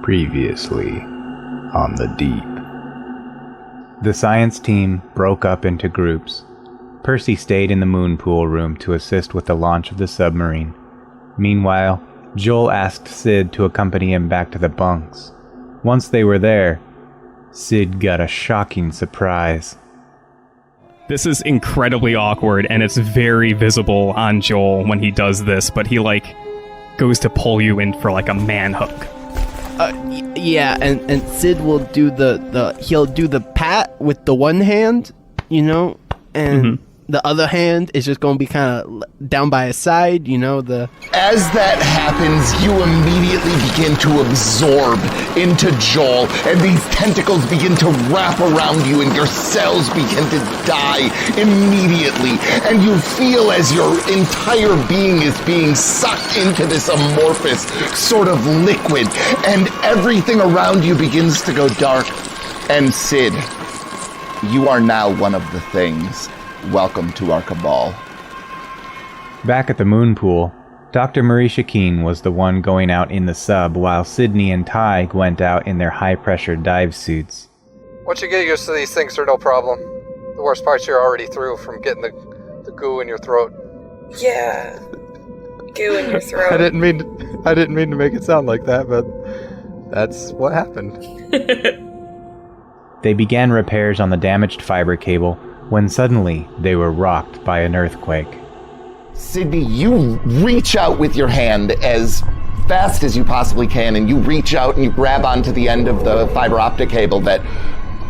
Previously on the Deep. The science team broke up into groups. Percy stayed in the moon pool room to assist with the launch of the submarine. Meanwhile, Joel asked Sid to accompany him back to the bunks. Once they were there, Sid got a shocking surprise. This is incredibly awkward, and it's very visible on Joel when he does this, but he, goes to pull you in for, a man hug. Yeah, and Sid will do he'll do the pat with the one hand, and the other hand is just going to be kind of down by his side, As that happens, you immediately begin to absorb into Joel, and these tentacles begin to wrap around you, and your cells begin to die immediately, and you feel as your entire being is being sucked into this amorphous sort of liquid, and everything around you begins to go dark. And Sid, you are now one of the things. Welcome to our cabal. Back at the moon pool, Dr. Marisha Keene was the one going out in the sub while Sydney and Tig went out in their high-pressure dive suits. Once you get used to these things, they're no problem. The worst part's you're already through from getting the goo in your throat. Yeah. Goo in your throat. I didn't mean to make it sound like that, but that's what happened. They began repairs on the damaged fiber cable when suddenly they were rocked by an earthquake. Sydney, you reach out with your hand as fast as you possibly can, and you reach out and you grab onto the end of the fiber optic cable that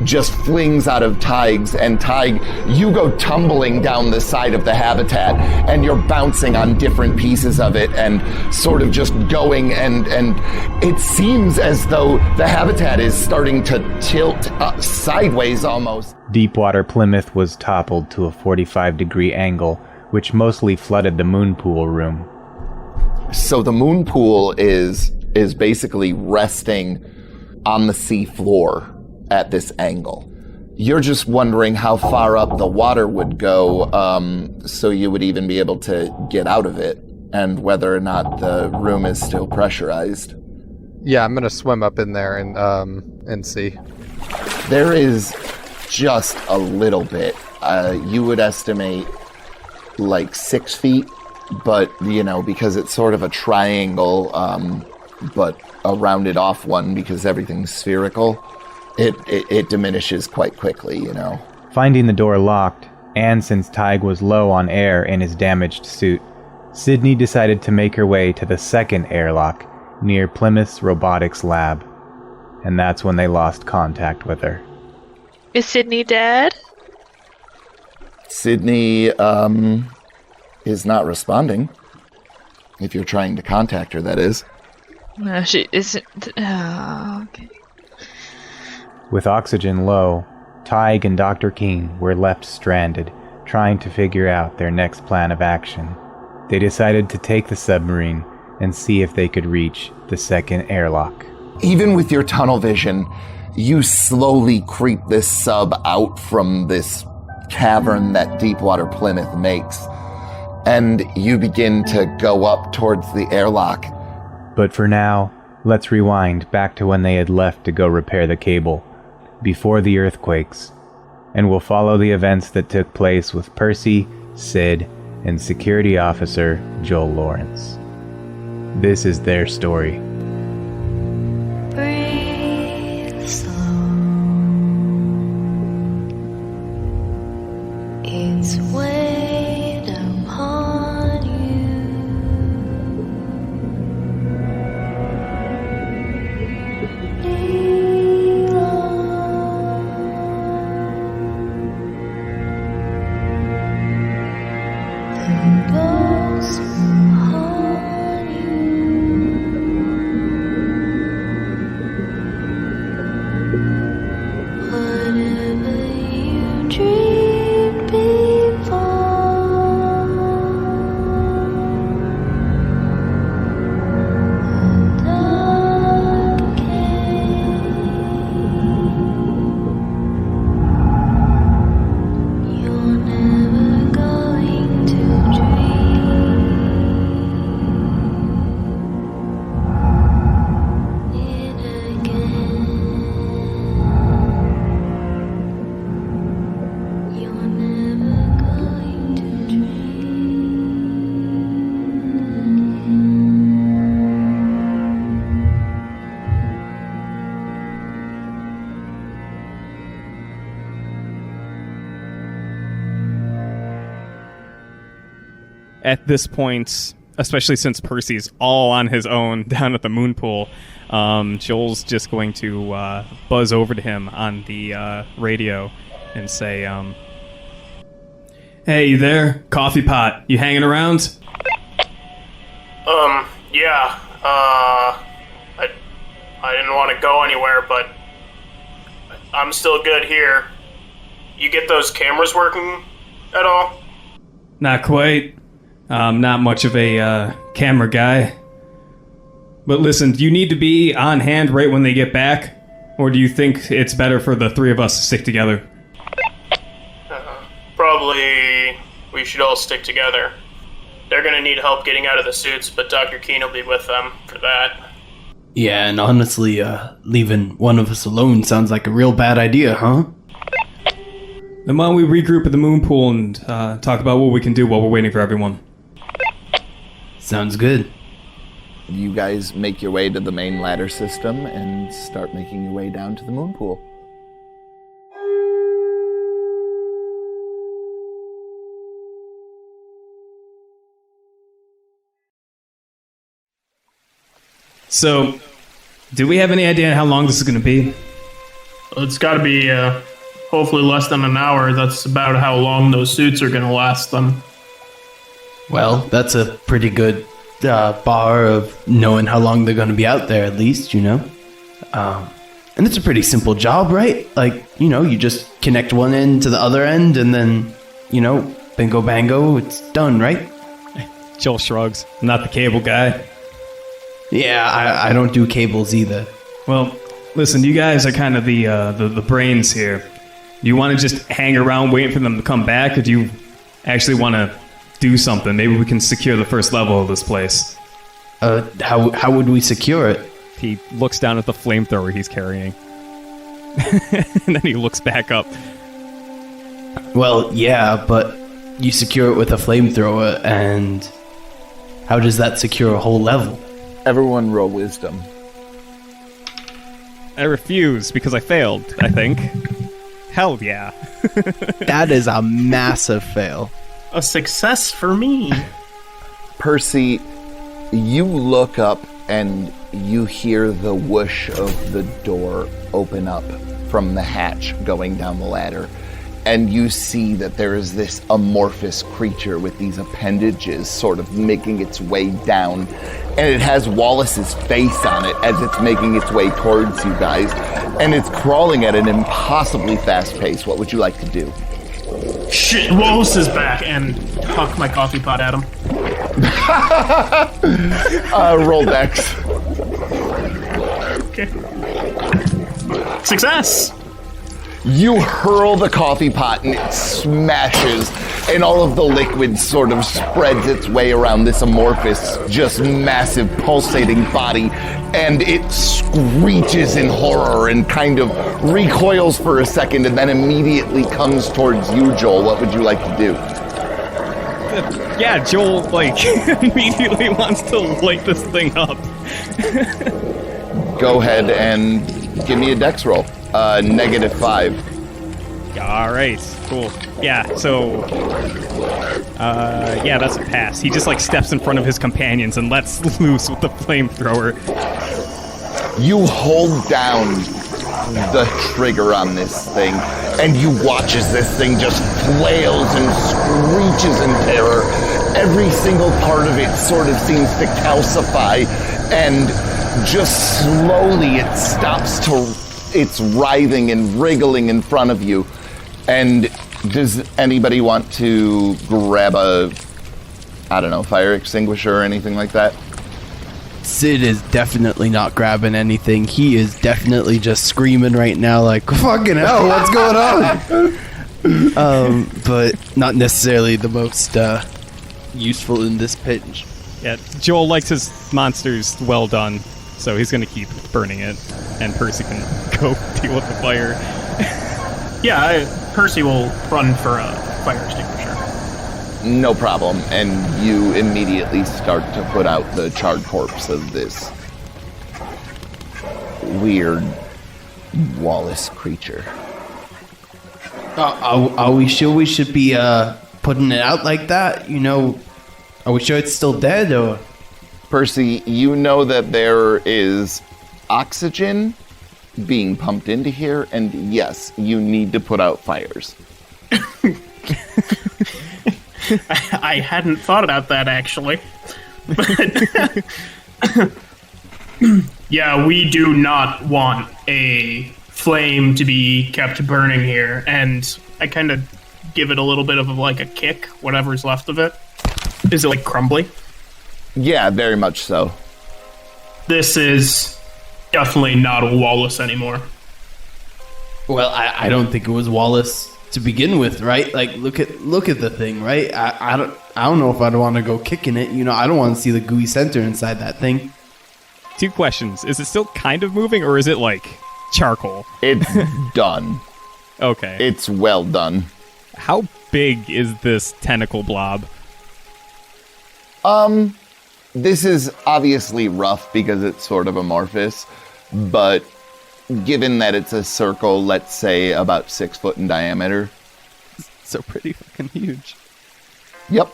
just flings out of Tig's, and Tig, you go tumbling down the side of the habitat, and you're bouncing on different pieces of it and sort of just going, and it seems as though the habitat is starting to tilt sideways almost. Deep Water Plymouth was toppled to a 45-degree angle, which mostly flooded the moon pool room. So the moon pool is basically resting on the sea floor at this angle. You're just wondering how far up the water would go, so you would even be able to get out of it, and whether or not the room is still pressurized. Yeah, I'm gonna swim up in there and see. There is just a little bit. You would estimate 6 feet, but because it's sort of a triangle, but a rounded off one because everything's spherical, it diminishes quite quickly, Finding the door locked, and since Tig was low on air in his damaged suit, Sydney decided to make her way to the second airlock near Plymouth's robotics lab. And that's when they lost contact with her. Is Sydney dead? Sydney, is not responding. If you're trying to contact her, that is. No, she isn't. Oh, okay. With oxygen low, Tig and Dr. Keene were left stranded, trying to figure out their next plan of action. They decided to take the submarine and see if they could reach the second airlock. Even with your tunnel vision, you slowly creep this sub out from this cavern that Deepwater Plymouth makes, and you begin to go up towards the airlock. But for now, let's rewind back to when they had left to go repair the cable, before the earthquakes, and we'll follow the events that took place with Percy, Sid, and security officer Joel Lawrence. This is their story. Breathe slow. It's weighed upon you. The ghost will haunt you. Whatever you dreamed before. at this point, especially since Percy's all on his own down at the moon pool, Joel's just going to buzz over to him on the radio and say, "Hey, you there? Coffee pot, you hanging around?" Yeah, I didn't want to go anywhere, but I'm still good here. You get those cameras working at all? Not quite. I'm not much of a camera guy. But listen, do you need to be on hand right when they get back? Or do you think it's better for the three of us to stick together? Probably we should all stick together. They're gonna need help getting out of the suits, but Dr. Keene will be with them for that. Yeah, and honestly, leaving one of us alone sounds like a real bad idea, huh? Then why don't we regroup at the moon pool and talk about what we can do while we're waiting for everyone? Sounds good. You guys make your way to the main ladder system and start making your way down to the moon pool. So, do we have any idea how long this is going to be? It's gotta be, hopefully less than an hour. That's about how long those suits are gonna last them. Well, that's a pretty good bar of knowing how long they're going to be out there, at least, you know? And it's a pretty simple job, right? Like, you know, you just connect one end to the other end, and then, you know, bingo bango, it's done, right? Joel shrugs. I'm not the cable guy. Yeah, I don't do cables either. Well, listen, you guys are kind of the brains here. Do you want to just hang around waiting for them to come back, or do you actually want to do something? Maybe we can secure the first level of this place. How would we secure it? He looks down at the flamethrower he's carrying. And then he looks back up. Well, yeah, but you secure it with a flamethrower, and how does that secure a whole level? Everyone roll wisdom. I refuse because I failed, I think. Hell yeah. That is a massive fail. A success for me. Percy, you look up and you hear the whoosh of the door open up from the hatch going down the ladder. And you see that there is this amorphous creature with these appendages sort of making its way down. And it has Wallace's face on it as it's making its way towards you guys. And it's crawling at an impossibly fast pace. What would you like to do? Shit, Wallace is back, and huck my coffee pot at him. Roll dex. Okay. Success! You hurl the coffee pot and it smashes, and all of the liquid sort of spreads its way around this amorphous, just massive, pulsating body, and it screeches in horror and kind of recoils for a second and then immediately comes towards you, Joel. What would you like to do? Yeah, Joel, immediately wants to light this thing up. Go ahead and give me a dex roll. -5. Alright, cool. Yeah, so... yeah, that's a pass. He just, steps in front of his companions and lets loose with the flamethrower. You hold down the trigger on this thing, and you watch as this thing just flails and screeches in terror. Every single part of it sort of seems to calcify, and just slowly it stops to... It's writhing and wriggling in front of you. And does anybody want to grab a, fire extinguisher or anything like that? Sid is definitely not grabbing anything. He is definitely just screaming right now like, fucking hell, what's going on? But not necessarily the most useful in this pinch. Yeah, Joel likes his monsters well done, so he's going to keep burning it, and Percy can go deal with the fire. Yeah, Percy will run for a fire extinguisher. No problem. And you immediately start to put out the charred corpse of this weird Wallace creature. Are we sure we should be putting it out like that? You know, Are we sure it's still dead, or? Percy, you know that there is oxygen being pumped into here, and yes, you need to put out fires. I hadn't thought about that, actually. But yeah, we do not want a flame to be kept burning here, and I kind of give it a little bit of like a kick, whatever's left of it. Is it like crumbly? Yeah, very much so. This is definitely not a Wallace anymore. Well, I don't think it was Wallace to begin with, right? Like, look at the thing, right? I don't know if I'd want to go kicking it. You know, I don't want to see the gooey center inside that thing. 2 questions. Is it still kind of moving, or is it like charcoal? It's done. Okay. It's well done. How big is this tentacle blob? This is obviously rough because it's sort of amorphous, but given that it's a circle, let's say about 6 foot in diameter. So pretty fucking huge. Yep.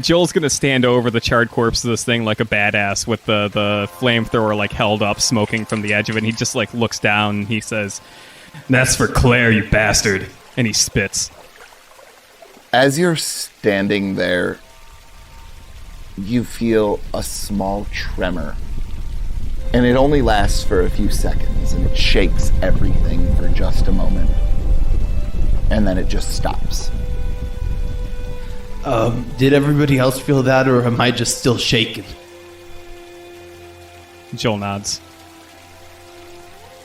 Joel's gonna stand over the charred corpse of this thing like a badass with the flamethrower like held up, smoking from the edge of it. And he just like looks down and he says, "That's for Claire, you bastard." And he spits. As you're standing there, you feel a small tremor. And it only lasts for a few seconds, and it shakes everything for just a moment. And then it just stops. Did everybody else feel that, or am I just still shaking? Joel nods.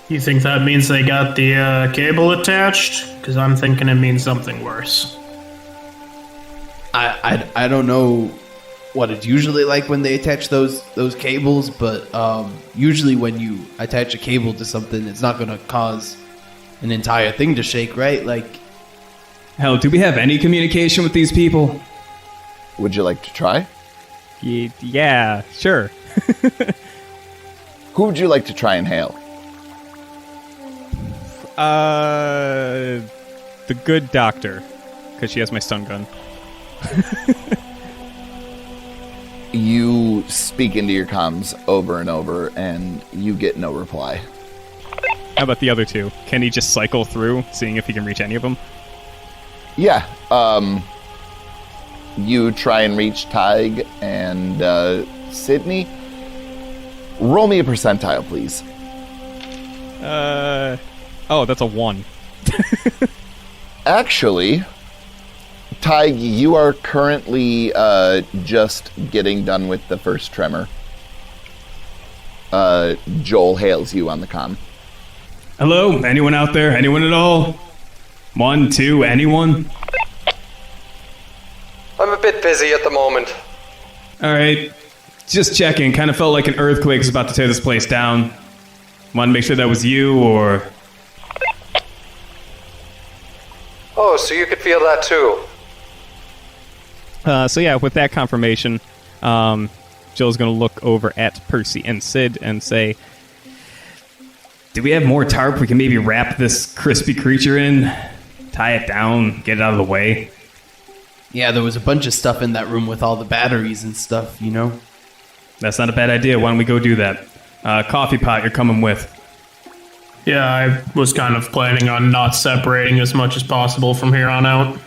You think that means they got the cable attached? Because I'm thinking it means something worse. I don't know what it's usually like when they attach those cables, but usually when you attach a cable to something, it's not going to cause an entire thing to shake, right? Like, Hell, do we have any communication with these people? Would you like to try? Yeah, sure. Who would you like to try and hail? The good doctor, because she has my stun gun. You speak into your comms over and over, and you get no reply. How about the other 2? Can he just cycle through, seeing if he can reach any of them? Yeah, you try and reach Tig and Sydney. Roll me a percentile, please. Oh, that's a 1. Actually, Tig, you are currently just getting done with the first tremor. Joel hails you on the comm. Hello? Anyone out there? Anyone at all? 1, 2, anyone? I'm a bit busy at the moment. Alright. Just checking. Kind of felt like an earthquake was about to tear this place down. Want to make sure that was you, or... Oh, so you could feel that too. So yeah, with that confirmation, Jill's going to look over at Percy and Sid and say, do we have more tarp we can maybe wrap this crispy creature in? Tie it down, get it out of the way? yeah, there was a bunch of stuff in that room with all the batteries and stuff, you know? That's not a bad idea. Why don't we go do that? Coffee pot, you're coming with. Yeah, I was kind of planning on not separating as much as possible from here on out.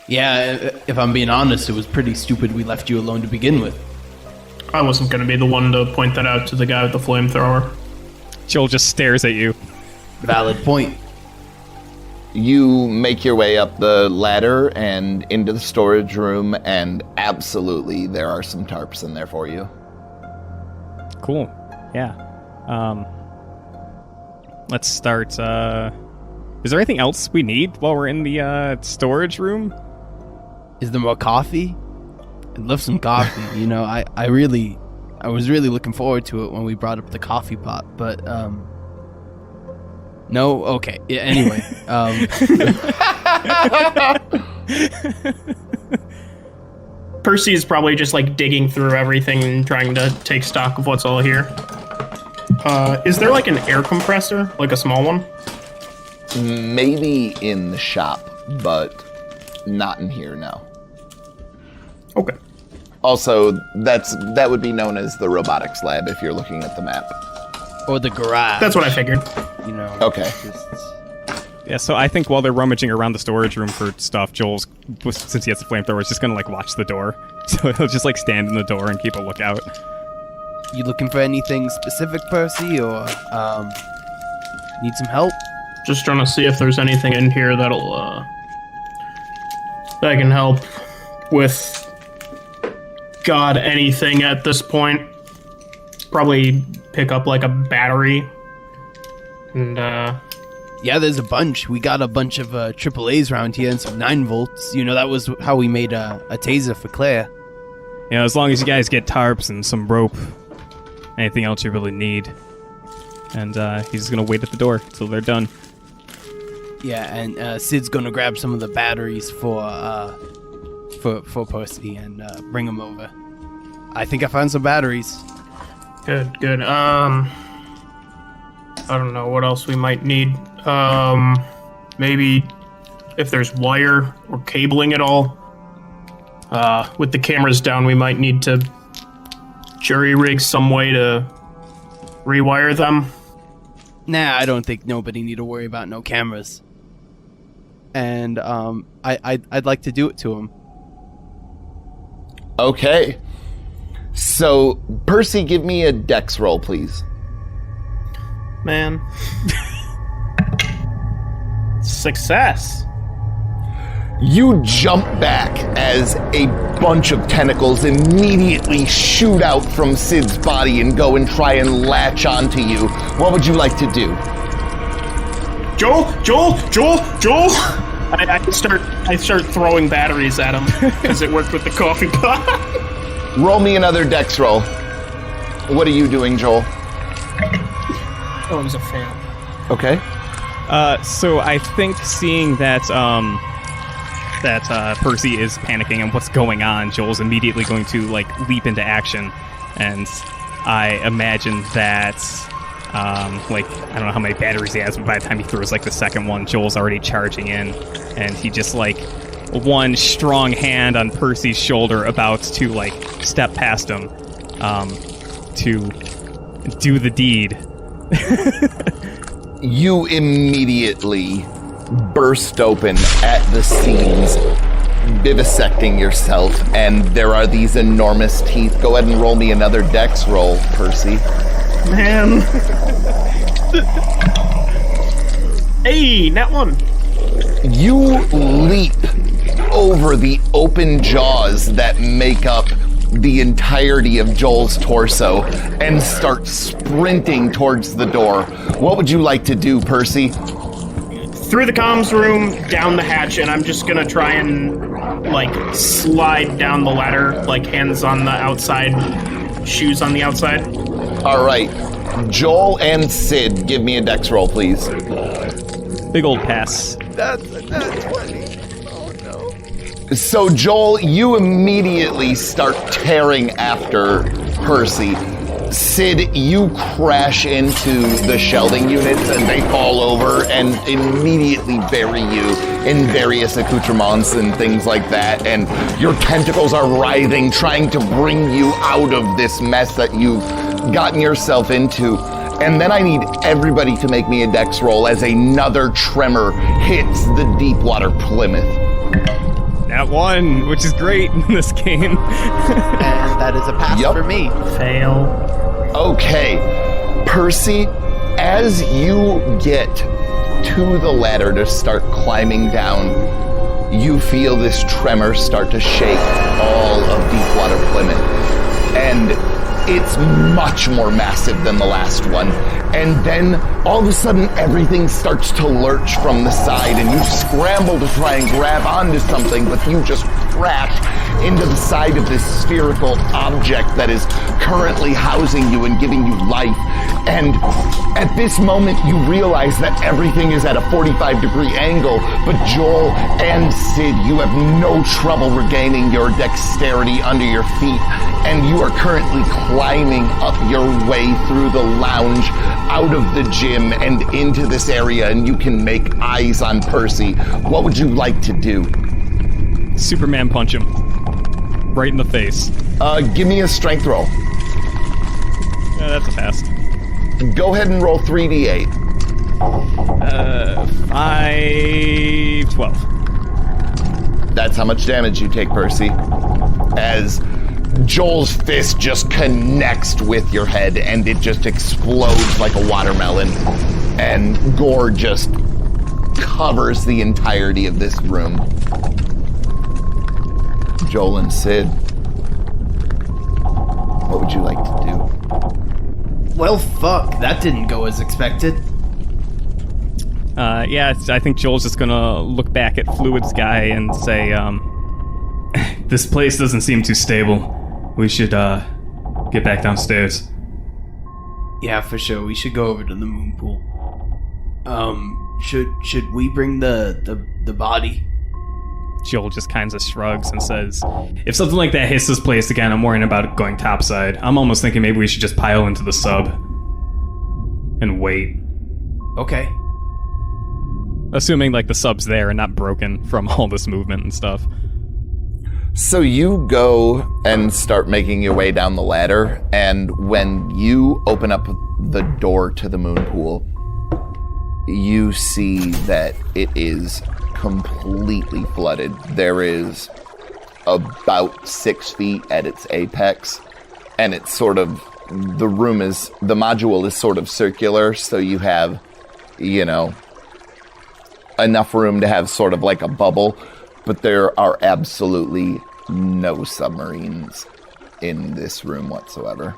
Yeah, if I'm being honest, it was pretty stupid we left you alone to begin with. I wasn't going to be the one to point that out to the guy with the flamethrower. Jill just stares at you. Valid point. You make your way up the ladder and into the storage room, and absolutely there are some tarps in there for you. Cool. Yeah. Let's start. Is there anything else we need while we're in the storage room? Is there more coffee? I'd love some coffee. You know, I was really looking forward to it when we brought up the coffee pot, but no. Okay. Yeah, anyway. Percy is probably just like digging through everything and trying to take stock of what's all here. Is there like an air compressor, like a small one? Maybe in the shop, but Not in here, no. Okay. Also, that would be known as the robotics lab if you're looking at the map. Or the garage. That's what I figured. You know. Okay. Yeah, so I think while they're rummaging around the storage room for stuff, Joel's, since he has the flamethrower, is just gonna, like, watch the door. So he'll just, like, stand in the door and keep a lookout. You looking for anything specific, Percy, or need some help? Just trying to see if there's anything in here that can help with God anything at this point. Probably pick up like a battery. And Yeah, there's a bunch. We got a bunch of AAAs around here and some 9 volts. You know, that was how we made a taser for Claire. You know, as long as you guys get tarps and some rope, anything else you really need. And he's just gonna wait at the door till they're done. Yeah, and Sid's gonna grab some of the batteries for Percy and bring them over. I think I found some batteries. good. I don't know what else we might need. Maybe if there's wire or cabling at all. With the cameras down, we might need to jury rig some way to rewire them. Nah, I don't think nobody need to worry about no cameras. And I'd like to do it to him. Okay. So, Percy, give me a dex roll, please. Man. Success. You jump back as a bunch of tentacles immediately shoot out from Sid's body and go and try and latch onto you. What would you like to do? Joel! I start throwing batteries at him because it worked with the coffee pot. Roll me another dex roll. What are you doing, Joel? Oh, it was a fail. Okay. So I think seeing that Percy is panicking and what's going on, Joel's immediately going to like leap into action, and I imagine that like I don't know how many batteries he has, but by the time he throws like the second one, Joel's already charging in, and he just like one strong hand on Percy's shoulder, about to like step past him to do the deed. You immediately burst open at the seams, vivisecting yourself, and there are these enormous teeth. Go ahead and roll me another dex roll, Percy. Man. Hey, that one. You leap over the open jaws that make up the entirety of Joel's torso and start sprinting towards the door. What would you like to do, Percy? Through the comms room, down the hatch, and I'm just gonna try and, like, slide down the ladder, like, hands on the outside, shoes on the outside. All right. Joel and Sid, give me a dex roll, please. Big old pass. That's 20. Oh no. So, Joel, you immediately start tearing after Percy. Sid, you crash into the shelving units and they fall over and immediately bury you in various accoutrements and things like that. And your tentacles are writhing, trying to bring you out of this mess that you've gotten yourself into. And then I need everybody to make me a dex roll as another tremor hits the Deep Water Plymouth. That one, which is great in this game. And that is a pass for me. Fail. Okay, Percy, as you get to the ladder to start climbing down, you feel this tremor start to shake all of Deep Water Plymouth. And it's much more massive than the last one. And then all of a sudden everything starts to lurch from the side and you scramble to try and grab onto something, but you just crash into the side of this spherical object that is currently housing you and giving you life. And at this moment you realize that everything is at a 45-degree angle, but Joel and Sid, you have no trouble regaining your dexterity under your feet, and you are currently climbing up your way through the lounge, out of the gym, and into this area, and you can make eyes on Percy. What would you like to do? Superman punch him. Right in the face. Give me a strength roll. Yeah, that's a pass. Go ahead and roll 3d8. 5, 12. That's how much damage you take, Percy. As Joel's fist just connects with your head and it just explodes like a watermelon. And gore just covers the entirety of this room. Joel and Sid, what would you like to do? Well, fuck, that didn't go as expected. Yeah, I think Joel's just gonna look back at Fluid's guy and say, this place doesn't seem too stable. We should, get back downstairs. Yeah, for sure. We should go over to the moon pool. Should we bring the body? Joel just kinda shrugs and says, if something like that hits this place again, I'm worrying about it going topside. I'm almost thinking maybe we should just pile into the sub. And wait. Okay. Assuming, like, the sub's there and not broken from all this movement and stuff. So you go and start making your way down the ladder, and when you open up the door to the moon pool, you see that it is completely flooded. There is about 6 feet at its apex, and it's sort of, the module is sort of circular, so you have, enough room to have sort of like a bubble, but there are absolutely no submarines in this room whatsoever.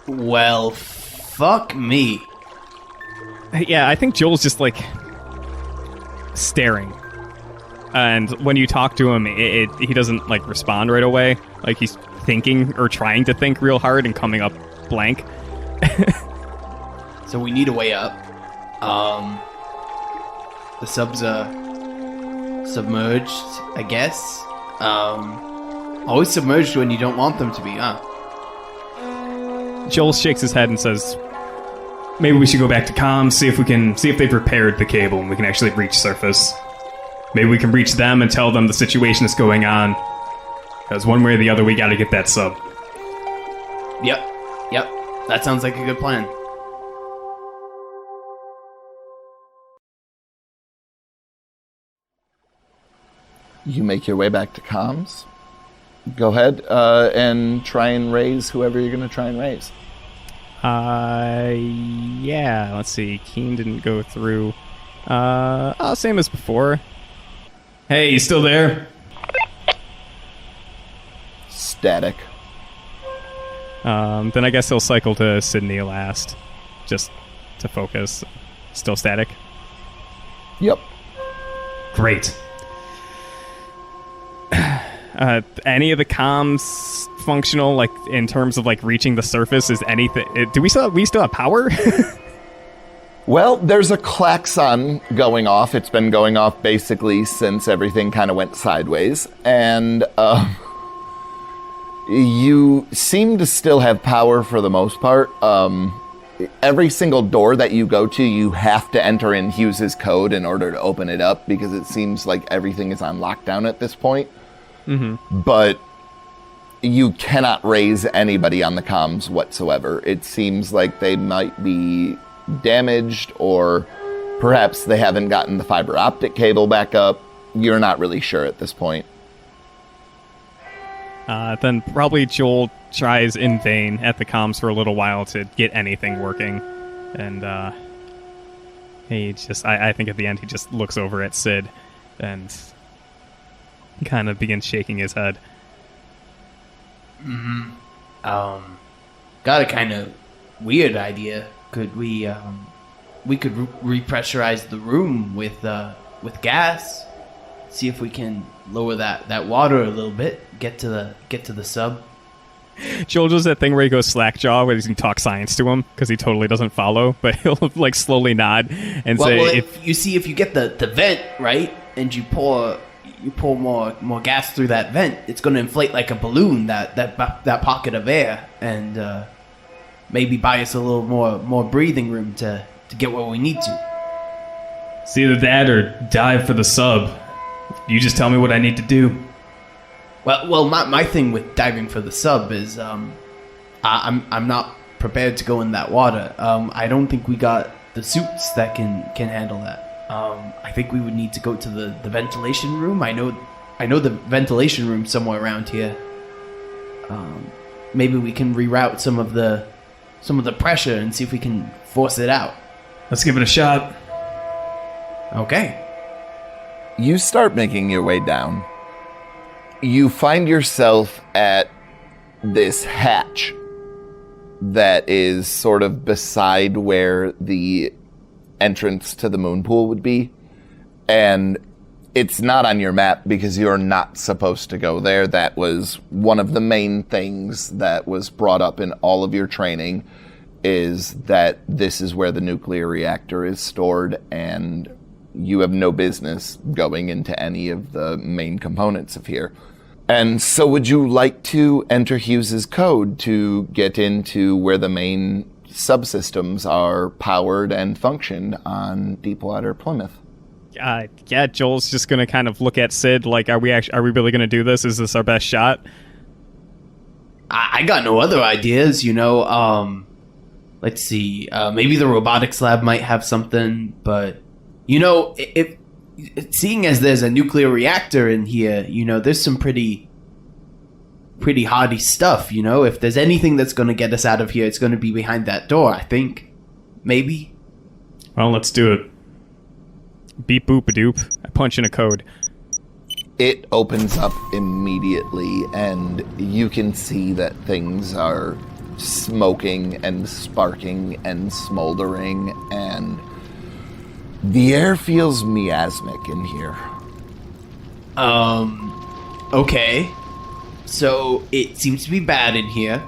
Well, fuck me. Yeah, I think Joel's just, like, staring. And when you talk to him, he doesn't, like, respond right away. Like, he's thinking or trying to think real hard and coming up blank. So we need a way up. The subs are submerged, I guess. Always submerged when you don't want them to be, huh? Joel shakes his head and says, maybe we should go back to comms, see if they've repaired the cable and we can actually reach surface. Maybe we can reach them and tell them the situation that's going on. Because one way or the other, we gotta get that sub. Yep. That sounds like a good plan. You make your way back to comms. Go ahead and try and raise whoever you're going to try and raise. Yeah, let's see. Keen didn't go through. Same as before. Hey, you still there? Static. Then I guess he'll cycle to Sydney last, just to focus. Still static? Yep. Great. Any of the comms functional, like, in terms of, like, reaching the surface? Is anything... Do we still have power? Well, there's a klaxon going off. It's been going off basically since everything kind of went sideways. And you seem to still have power for the most part. Every single door that you go to, you have to enter in Hughes's code in order to open it up, because it seems like everything is on lockdown at this point. Mm-hmm. But you cannot raise anybody on the comms whatsoever. It seems like they might be damaged, or perhaps they haven't gotten the fiber optic cable back up. You're not really sure at this point. Then probably Joel tries in vain at the comms for a little while to get anything working. And he just, I think at the end he just looks over at Sid and kind of begins shaking his head. Mm-hmm. Got a kind of weird idea. Could we could repressurize the room with gas? See if we can lower that water a little bit. Get to the sub. Joel does that thing where he goes slackjaw, where he can talk science to him because he totally doesn't follow, but he'll like slowly nod and say, well, if you get the vent right and you pour more gas through that vent, it's going to inflate like a balloon, that pocket of air, and maybe buy us a little more breathing room to get where we need to. It's either that or dive for the sub. You just tell me what I need to do. Well, my thing with diving for the sub is I'm not prepared to go in that water. I don't think we got the suits that can handle that. I think we would need to go to the ventilation room. I know the ventilation room somewhere around here. Maybe we can reroute some of the pressure and see if we can force it out. Let's give it a shot. Okay. You start making your way down. You find yourself at this hatch that is sort of beside where the entrance to the moon pool would be. And it's not on your map because you're not supposed to go there. That was one of the main things that was brought up in all of your training, is that this is where the nuclear reactor is stored, and you have no business going into any of the main components of here. And so would you like to enter Hughes's code to get into where the main subsystems are powered and function on Deep Water Plymouth? Yeah, Joel's just gonna kind of look at Sid like, are we really gonna do this? Is this our best shot? I got no other ideas, let's see. Maybe the robotics lab might have something, but if seeing as there's a nuclear reactor in here, there's some pretty hardy stuff. If there's anything that's going to get us out of here, it's going to be behind that door, I think. Maybe. Well, let's do it. Beep boop a doop. I punch in a code. It opens up immediately, and you can see that things are smoking and sparking and smoldering, and the air feels miasmic in here. Okay. So it seems to be bad in here.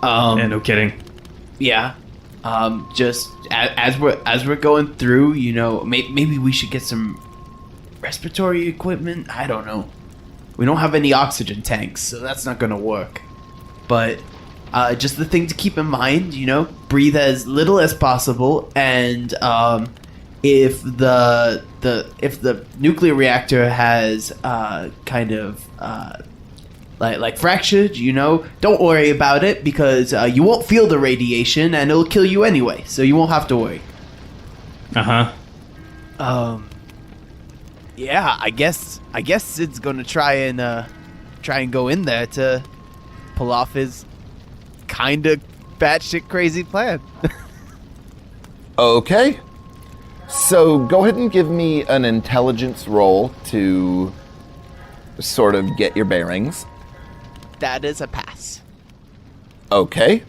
Yeah, no kidding. Yeah. Just as we're going through, maybe we should get some respiratory equipment. I don't know. We don't have any oxygen tanks, so that's not gonna work. But just the thing to keep in mind, breathe as little as possible, and if the nuclear reactor has like fractured, don't worry about it, because you won't feel the radiation and it'll kill you anyway, so you won't have to worry. Yeah, I guess Sid's gonna try and go in there to pull off his kind of batshit crazy plan. Okay. So go ahead and give me an intelligence roll to sort of get your bearings. That is a pass. Okay.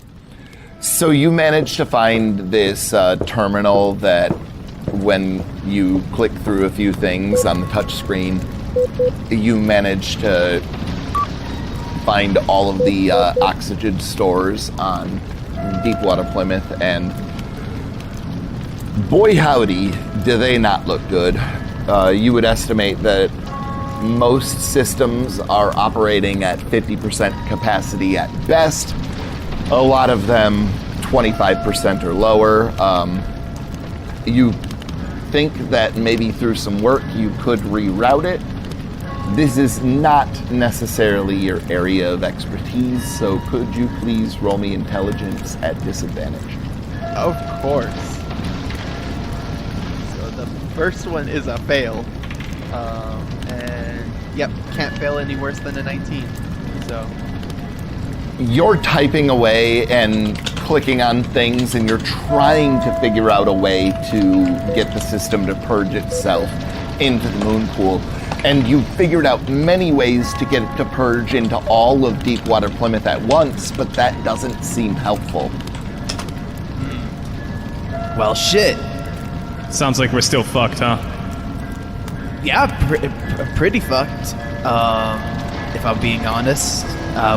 So you managed to find this terminal that when you click through a few things on the touch screen, you managed to find all of the oxygen stores on Deep Water Plymouth, and boy howdy, do they not look good. You would estimate that most systems are operating at 50% capacity at best. A lot of them 25% or lower. You think that maybe through some work you could reroute it. This is not necessarily your area of expertise, so could you please roll me intelligence at disadvantage? Of course. So the first one is a fail. And yep, can't fail any worse than a 19. So you're typing away and clicking on things, and you're trying to figure out a way to get the system to purge itself into the moon pool. And you figured out many ways to get it to purge into all of Deep Water Plymouth at once, but that doesn't seem helpful. Well, shit. Sounds like we're still fucked, huh? Yeah, pretty fucked. If I'm being honest,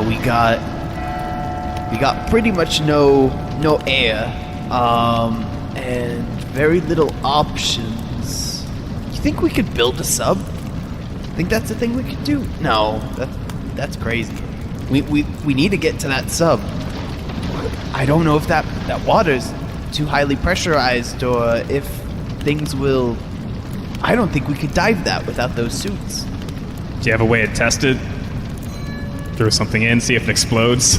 we got pretty much no air, and very little options. You think we could build a sub? Think that's the thing we could do? No, that's crazy. We need to get to that sub. I don't know if that water's too highly pressurized, or if things will I don't think we could dive that without those suits. Do you have a way to test it? Throw something in, see if it explodes.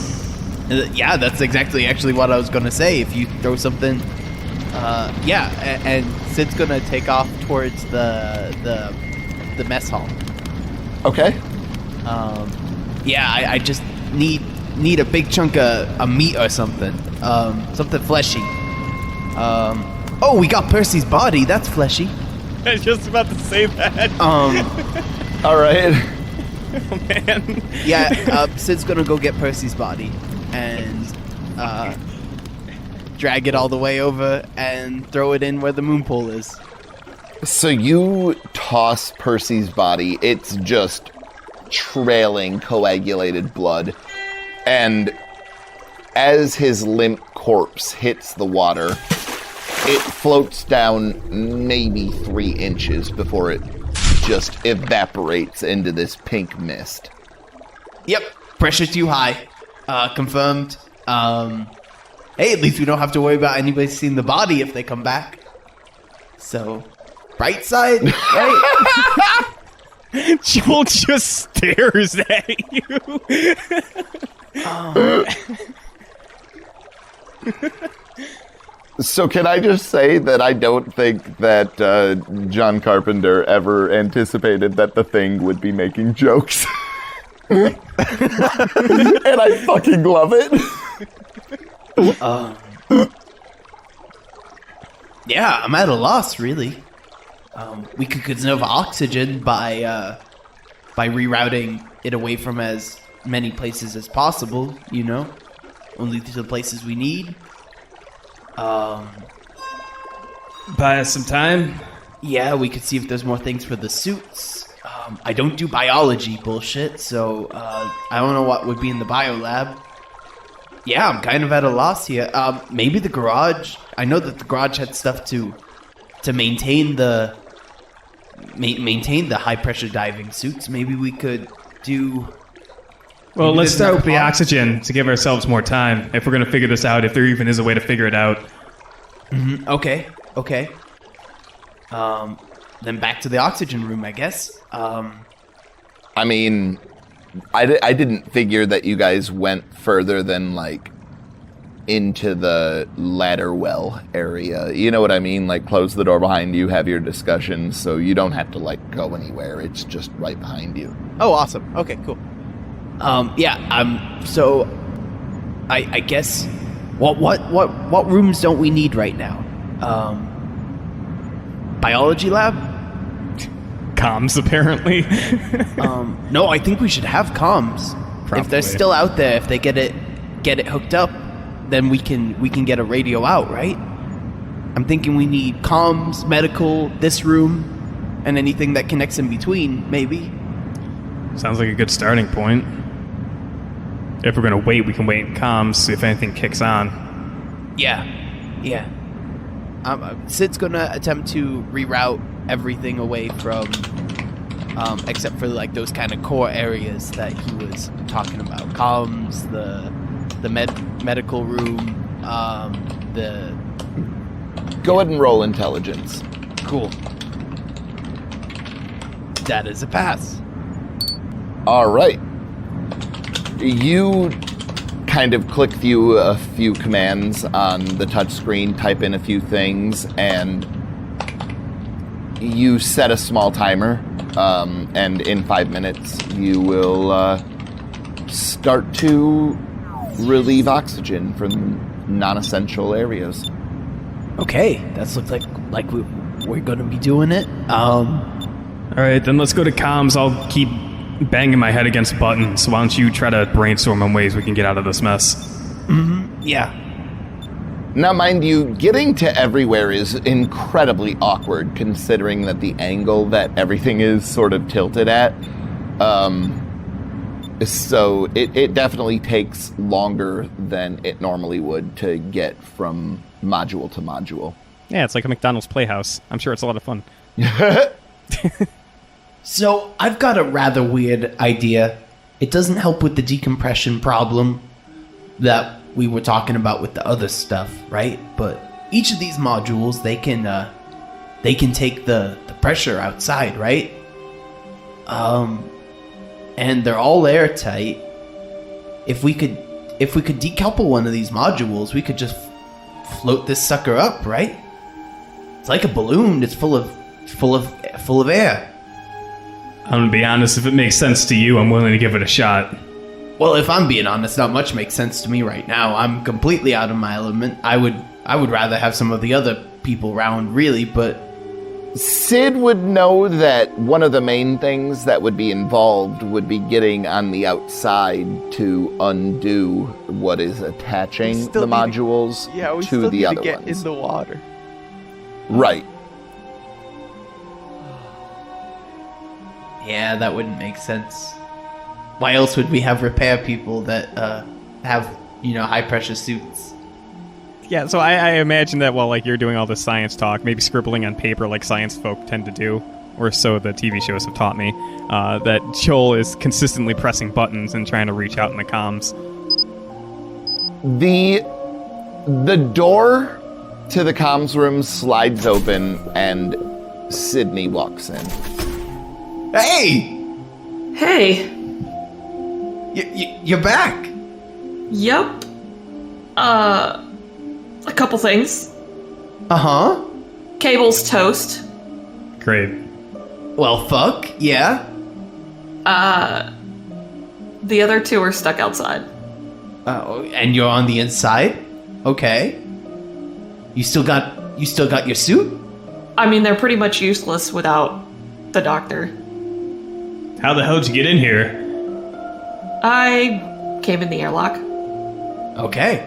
Yeah, that's exactly actually what I was gonna say. If you throw something, and Sid's gonna take off towards the mess hall. Okay. I just need a big chunk of meat or something, something fleshy. Oh, we got Percy's body. That's fleshy. I was just about to say that. All right. Oh, man. Yeah, Sid's gonna go get Percy's body and drag it all the way over and throw it in where the moon pool is. So you toss Percy's body. It's just trailing coagulated blood. And as his limp corpse hits the water, it floats down maybe 3 inches before it just evaporates into this pink mist. Yep, pressure too high. Confirmed. Hey, at least we don't have to worry about anybody seeing the body if they come back. So, bright side, right? Joel just stares at you. So can I just say that I don't think that John Carpenter ever anticipated that the Thing would be making jokes. And I fucking love it. Yeah, I'm at a loss, really. We could conserve oxygen by rerouting it away from as many places as possible, you know? Only to the places we need. Buy us some time. Yeah, we could see if there's more things for the suits. I don't do biology bullshit, so I don't know what would be in the biolab. Yeah, I'm kind of at a loss here. Maybe the garage. I know that the garage had stuff to maintain the high pressure diving suits. Maybe we could do. Well, maybe let's there's start with enough the oxygen to give ourselves more time if we're going to figure this out, if there even is a way to figure it out. Okay. Then back to the oxygen room, I guess. I mean, I didn't figure that you guys went further than, like, into the ladder well area. You know what I mean? Like, close the door behind you, have your discussions, so you don't have to, like, go anywhere. It's just right behind you. Oh, awesome. Okay, cool. So I guess what rooms don't we need right now? Biology lab? Comms, apparently. No, I think we should have comms. Probably. If they're still out there, if they get it hooked up, then we can get a radio out, right? I'm thinking we need comms, medical, this room, and anything that connects in between, maybe. Sounds like a good starting point. If we're going to wait, we can wait in comms, see if anything kicks on. Yeah. Sid's gonna attempt to reroute everything away from, except for like those kind of core areas that he was talking about. Comms, the medical room, the... Go ahead and roll intelligence. Cool. That is a pass. All right. You kind of click through a few commands on the touchscreen, type in a few things, and you set a small timer, and in 5 minutes you will start to relieve oxygen from non-essential areas. Okay, that looks like we're gonna be doing it. All right, then let's go to comms. I'll keep banging my head against buttons. Why don't you try to brainstorm on ways we can get out of this mess? Yeah. Now, mind you, getting to everywhere is incredibly awkward, considering that the angle that everything is sort of tilted at. So it definitely takes longer than it normally would to get from module to module. Yeah, it's like a McDonald's Playhouse. I'm sure it's a lot of fun. So, I've got a rather weird idea. It doesn't help with the decompression problem that we were talking about with the other stuff, right? But each of these modules, they can they can take the pressure outside, right? And they're all airtight. If we could decouple one of these modules, we could just float this sucker up, right? It's like a balloon. It's full of air. I'm gonna be honest, if it makes sense to you, I'm willing to give it a shot. Well, if I'm being honest, not much makes sense to me right now. I'm completely out of my element. I would rather have some of the other people around, really, but Sid would know that one of the main things that would be involved would be getting on the outside to undo what is attaching the modules to the other ones. in the water. Right. Yeah, that wouldn't make sense. Why else would we have repair people that have, high pressure suits? Yeah, so I imagine that while you're doing all this science talk, maybe scribbling on paper like science folk tend to do, or so the TV shows have taught me, that Joel is consistently pressing buttons and trying to reach out in the comms. The door to the comms room slides open and Sydney walks in. Hey! Hey. You're back! Yep. A couple things. Uh-huh. Cable's toast. Great. Well, fuck, yeah. The other two are stuck outside. And you're on the inside? Okay. You still got your suit? I mean, they're pretty much useless without the doctor. How the hell did you get in here? I came in the airlock. Okay.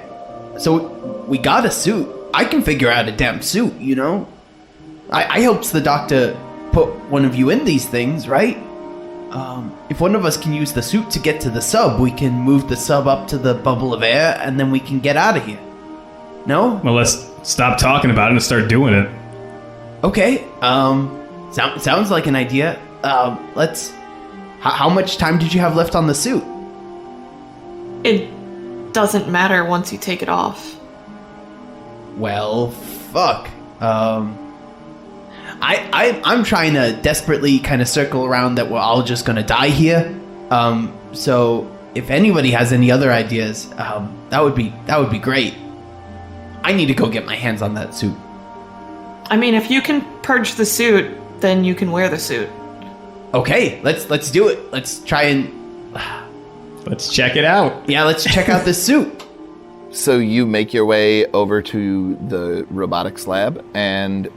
So, we got a suit. I can figure out a damn suit, I helped the doctor put one of you in these things, right? If one of us can use the suit to get to the sub, we can move the sub up to the bubble of air, and then we can get out of here. No? Well, let's stop talking about it and start doing it. Okay. Sounds like an idea. Let's... How much time did you have left on the suit? It doesn't matter once you take it off. Well, fuck. I'm trying to desperately kind of circle around that we're all just gonna die here. So if anybody has any other ideas, that would be great. I need to go get my hands on that suit. I mean, if you can purge the suit, then you can wear the suit. Okay, let's do it. Let's try and Let's check it out. yeah, let's check out this suit. So you make your way over to the robotics lab and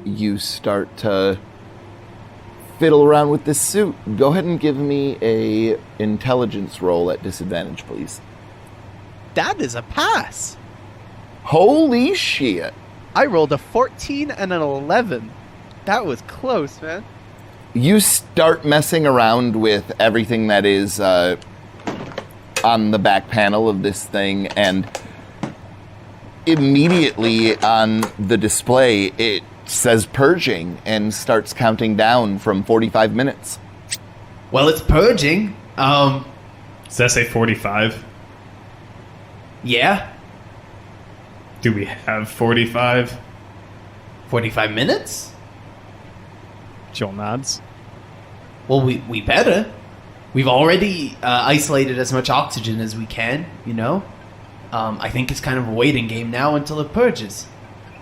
you start to fiddle around with this suit. Go ahead and give me a intelligence roll at disadvantage, please. That is a pass. Holy shit. I rolled a 14 and an 11. That was close, man. You start messing around with everything that is on the back panel of this thing, and immediately on the display it says purging and starts counting down from 45 minutes. Well, it's purging. Does that say 45? Yeah, Do we have 45? 45 minutes? Joel nods. Well, we better. We've already isolated as much oxygen as we can, I think it's kind of a waiting game now until it purges.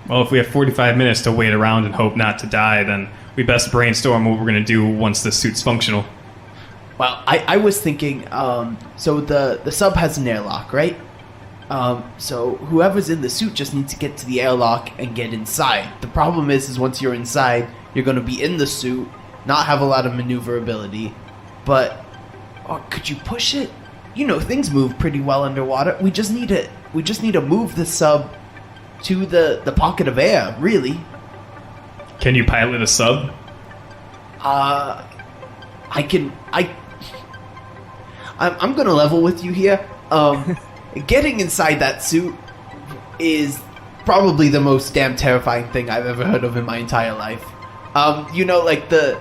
Well, if we have 45 minutes to wait around and hope not to die, then we best brainstorm what we're going to do once the suit's functional. Well, I was thinking, so the sub has an airlock, right? So whoever's in the suit just needs to get to the airlock and get inside. The problem is once you're inside, you're going to be in the suit, not have a lot of maneuverability, but could you push it? Things move pretty well underwater. We just need to move the sub to the pocket of air, really. Can you pilot a sub? I'm gonna level with you here. Getting inside that suit is probably the most damn terrifying thing I've ever heard of in my entire life. Like the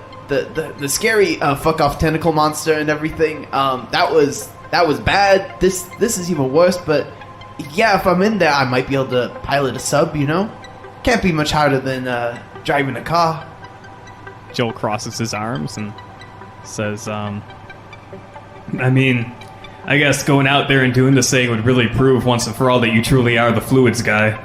scary fuck off tentacle monster and everything. That was bad. This is even worse. But yeah, if I'm in there, I might be able to pilot a sub. Can't be much harder than driving a car. Joel crosses his arms and says, I mean, I guess going out there and doing this thing would really prove once and for all that you truly are the fluids guy.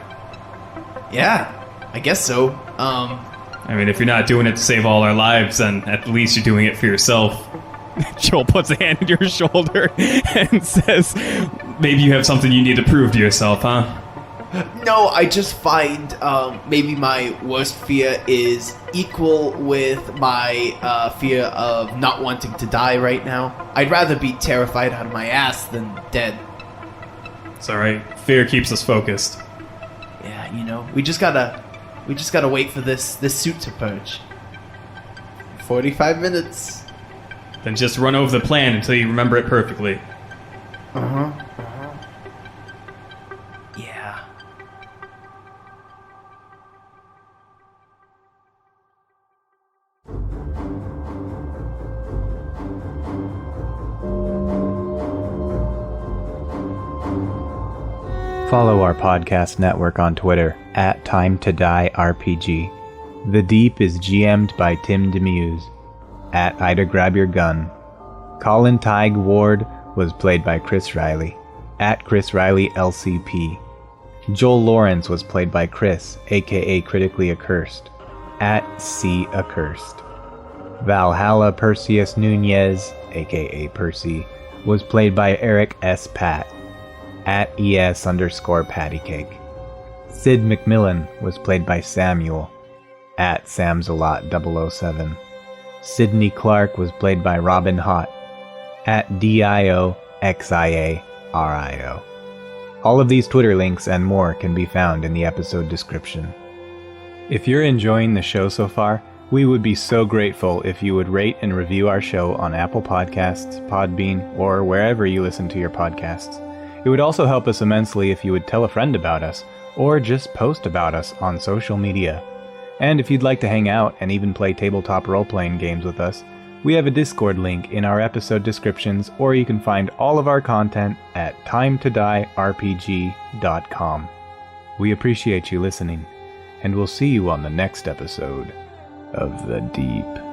Yeah, I guess so. I mean, if you're not doing it to save all our lives, then at least you're doing it for yourself. Joel puts a hand on your shoulder and says, maybe you have something you need to prove to yourself, huh? No, I just find maybe my worst fear is equal with my fear of not wanting to die right now. I'd rather be terrified out of my ass than dead. It's alright. Fear keeps us focused. Yeah, you know, we just gotta wait for this suit to purge. 45 minutes. Then just run over the plan until you remember it perfectly. Yeah. Follow our podcast network on Twitter at Time to Die RPG. The Deep is GM'd by Tim Demuse. At Ida Grab Your Gun. Colin Tig Ward was played by Chris Riley. At Chris Riley LCP. Joel Lawrence was played by Chris, aka Critically Accursed. At C Accursed. Valhalla Perseus Nunez, aka Percy, was played by Eric S. Pat. At ES_pattycake. Sid McMillan was played by Samuel. At Samsalot007. Sidney Clark was played by Robin Hott. At DIOXIARIO. All of these Twitter links and more can be found in the episode description. If you're enjoying the show so far, we would be so grateful if you would rate and review our show on Apple Podcasts, Podbean, or wherever you listen to your podcasts. It would also help us immensely if you would tell a friend about us, or just post about us on social media. And if you'd like to hang out and even play tabletop role-playing games with us, we have a Discord link in our episode descriptions, or you can find all of our content at timetodiерpg.com. We appreciate you listening, and we'll see you on the next episode of The Deep.